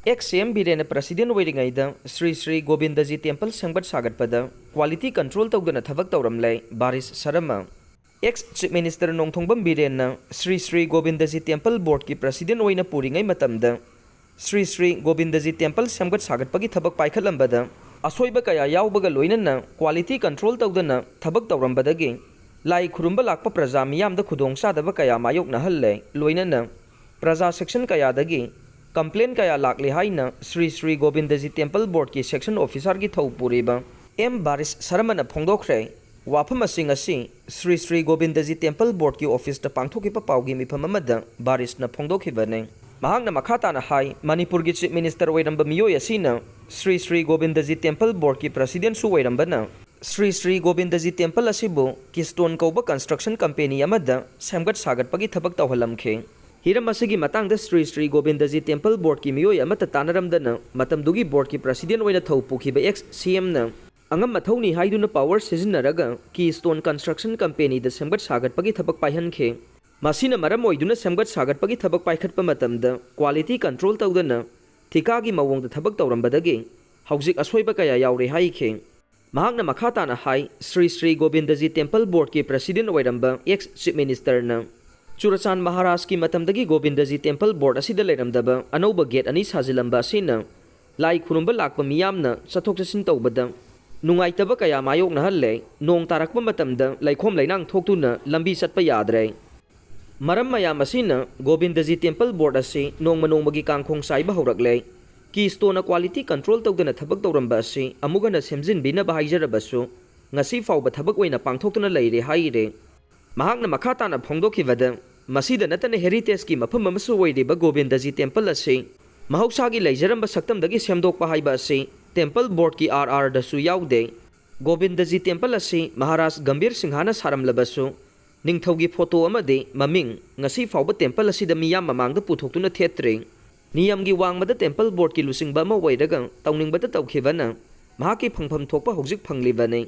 XCM Biren President Oiringeida Shri Shri Govindaji Temple Semgat-Sagatpada Quality Control Toudana Thabak Touramle Barish Sharma Ex Chief Minister Nongthongbam Biren Shri Shri Govindaji Temple Board ki President Oina Puringai Matamda Shri Shri Govindaji Temple Semgat-Sagatpagi Thabak Paikhatlambada Asoiba kaya yaubaga loinana Quality Control Toudana Thabak Tourambadagi Lai Khurumba Lakpa Praja Miyamda Khudongsadaba kaya mayoknahalle loinana Praja Section kayadagi Complain kaya lakli haina Shri Shri Govindaji Temple Board ki Section Officer ki thau puriba M Barish Sharma na phongdokre wafam asing asi Shri Shri Govindaji Temple Board ki office ta pangthokipa paugi mifam amada Barish na phongdokhibane mahakna makhata na hai Manipur ki Chief Minister oiramba miyoi asina Shri Shri Govindaji Temple Board ki President su oirambana Shri Shri Govindaji Temple asibu ki stone kauba construction company amada Semgat-Sagatpagi thabak tawhalamkhe Hiram asigi matangda Shri Shri Govindaji Temple Board ki miyoi amata tanaramdana matamdugi board ki president oina thau pukhiba ex CM na angam mathoni haiduna power sizinaraga ki stone construction company da Semgat-Sagatpagi thabak paihankhe masina maram oiduna Semgat-Sagatpagi thabak paikhatpa matamda quality control tawdana thika gi mawongda thabak tawrambadagi haujik asoiba kaya yaure haikhe mahakna makhata na hai Shri Shri Govindaji Temple Board ki president oiramba ex chief minister na Churachan Maharaj ki matamdagi Govindaji Temple Board asida leiramdaba anauba gate ani sajilamba asina lai khurumba lakpa miyamna chathok chasin tawbada nungaitaba kaya mayokna halle nong tarakpa matamda laikhom lainang thoktuna lambi chatpa yadre maram mayam asina Govindaji Temple Board asi nongmagi kangkhong saiba horaklei ki stone quality control tawdana thabak tawramba asi amugana semjin bina bahaijarabassu ngasi fawba thabak oina pangthoktuna leire haire mahakna makhata na phongdokhibada masida natana heritage ki mafam amasu oiriba Govindaji Temple asi mahausagi leijaramba saktamdagi semdokpa haiba asi Temple Board ki RR dasu yaude Govindaji Temple asi Maharaj Gambir Singhana saramlabasu ningthaugi photo amade maming ngasi fawba temple asi da miyam mamangda puthoktuna thetre niyamgi wangmada Temple Board ki lusingba ma oiraga tawningbada tawkhibana mahaki phangpham thokpa hojik phanglibane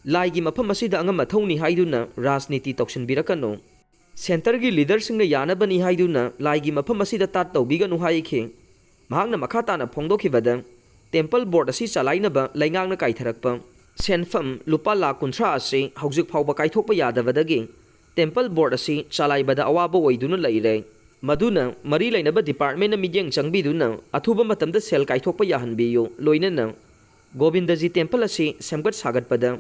Lai gi mafam asida angam mathoni haiduna rajniti toksinbirakano center gi leader singna yanabani haiduna lai gi mafam asida tat tawbiganu haikhe mahakna makhata na phongdokhibada Temple Board asi chalainaba laingangna kaitharakpa senfam lupa lakh 30 asi haujik phawba kaithokpa yadabadagi Temple Board asi chalaibada awaba oiduna leire maduna mari lainaba department na midyeng changbiduna athuba matamda sel kaithokpa yahanbiyo loinana Govindaji Temple asi Semgat-Sagatpada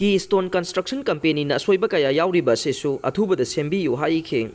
ki stone construction company na soiba kaya yauriba sesu athubada sembi yu haikhe